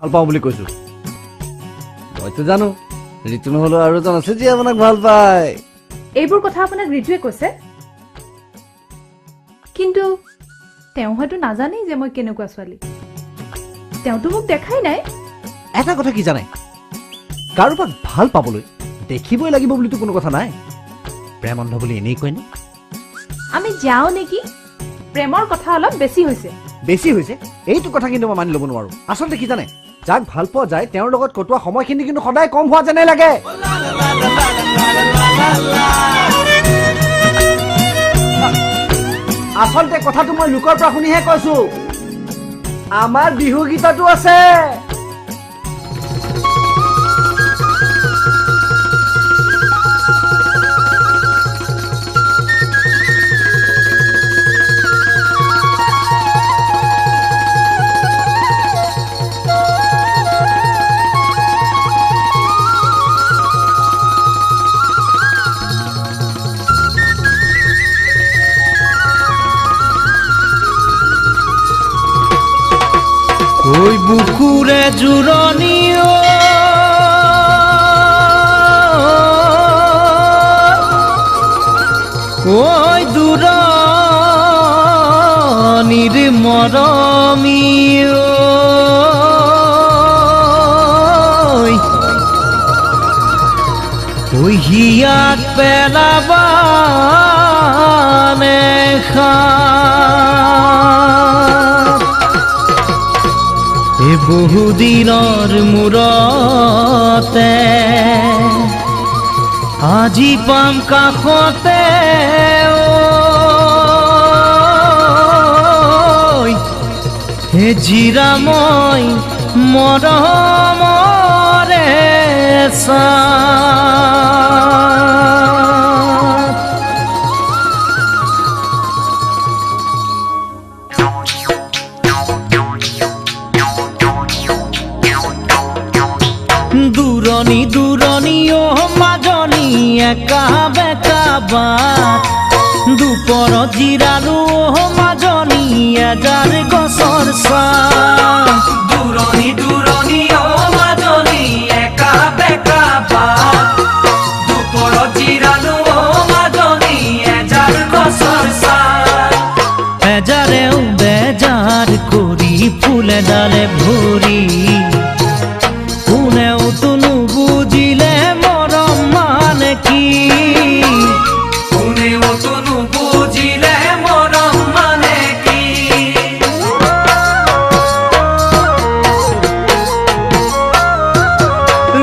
ভাল পাওঁ বুলি কৈছো মইতো জানো ঋতু নহ'লেও আৰু এজন আছে যিয়ে আপোনাক ভাল পায় এইবোৰ কথা আপোনাক ঋতুৱে কৈছে কিন্তু তেওঁ হয়তো নাজানেই যে মই কেনেকুৱা ছোৱালী তেওঁতো মোক দেখাই নাই এটা কথা কি জানে কাৰোবাক ভাল পাবলৈ দেখিবই লাগিব বুলিতো কোনো কথা নাই প্ৰেম অন্ধ বুলি এনেই কয়নে আমি যাওঁ নেকি প্ৰেমৰ কথা অলপ বেছি হৈছে এইটো কথা কিন্তু মই মানি ল'ব নোৱাৰো আচলতে কি জানে যাক ভাল পোৱা যায় তেওঁৰ লগত কটোৱা সময়খিনি কিন্তু সদায় কম হোৱা যেনে লাগে আচলতে কথাটো মই লোকৰ পৰা শুনিহে কৈছো আমাৰ বিহু গীততো আছে ওই বুকুৰে জুৰনি ওই দূৰনিৰ মৰমি ওই হিয়াত পেলাবানে বহুদিনৰ মূৰতে আজি পাম কাষতে হে জিৰা মই মৰমৰে দূৰণি দূৰণি মাজনী একা বেকা বাট দুপৰত জিৰালো মাজনী এজাৰ গছৰ ছাঁ দূৰণি দূৰণি মাজনী একা বেকা বাট দুপৰত জিৰালো মাজনী এজাৰ গছৰ ছাঁ এজাৰেও বেজাৰ কৰি ফুলে ডালে ভৰি কোনেও তুনু বুজিলে মৰম মানে কি কোনেও তুনু বুজিলে মৰম মানে কি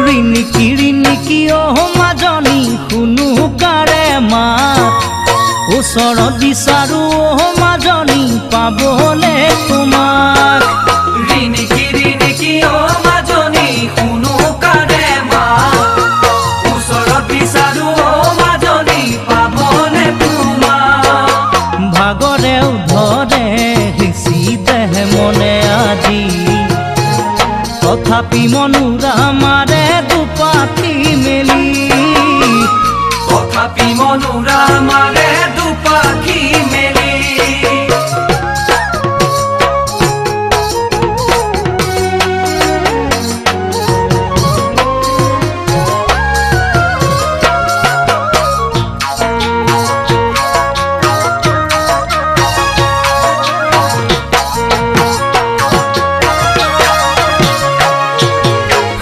ৰিণিকি মাজনী শুনো কাৰে মাত ওচৰত বিচাৰো মাজনী পাবলে তোমাক ৰিণিকি মাজনী শুনো কাৰে মাত ওচৰত বিচাৰো মাজনী পাবলে তোমাক ভাগৰেও ধৰে সিঁচি দেহে মনে আজি তথাপি মনোৰা মাৰে দুপাতি মেলি তথাপি মনোৰা মাৰে দুপাতি মেলি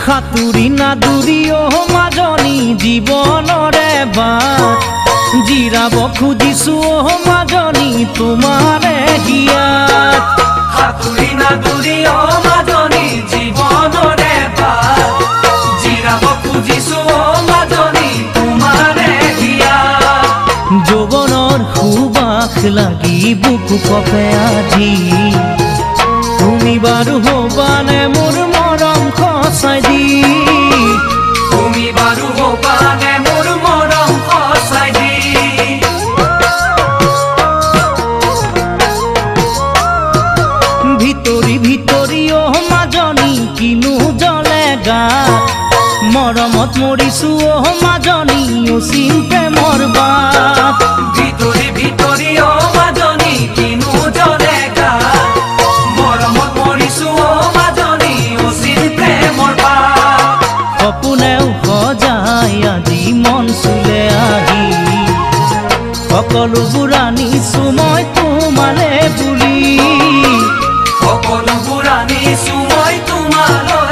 সাঁতুৰি নাদুৰি মাজনী জীৱনৰে বাট জিৰাব খুজিছো মাজনী তোমাৰে হিয়াত সাঁতুৰি নাদুৰি মাজনী জীৱনৰে বাট জিৰাব খুজিছো মাজনী তোমাৰে হিয়াত যৌৱনৰ সুবাস লাগি বুকু কপে আজি তুমি বাৰু হবানে মোৰ মৰম খচাই দি তুমি বাৰু হবানে মোৰ মৰম খচাই দি ভিতৰি ভিতৰি মাজনী কিনো জ্বলে গাত মৰমত মৰিছো মাজনী অসীম প্ৰেমৰ বাট ভিতৰি ভিতৰি মাজনী কিনো জ্বলে গাত মৰমত মৰিছো মাজনী অসীম সকলোবোৰ আনিছো মই তোমালে বুলি সকলোবোৰ আনিছো মই তোমালৈ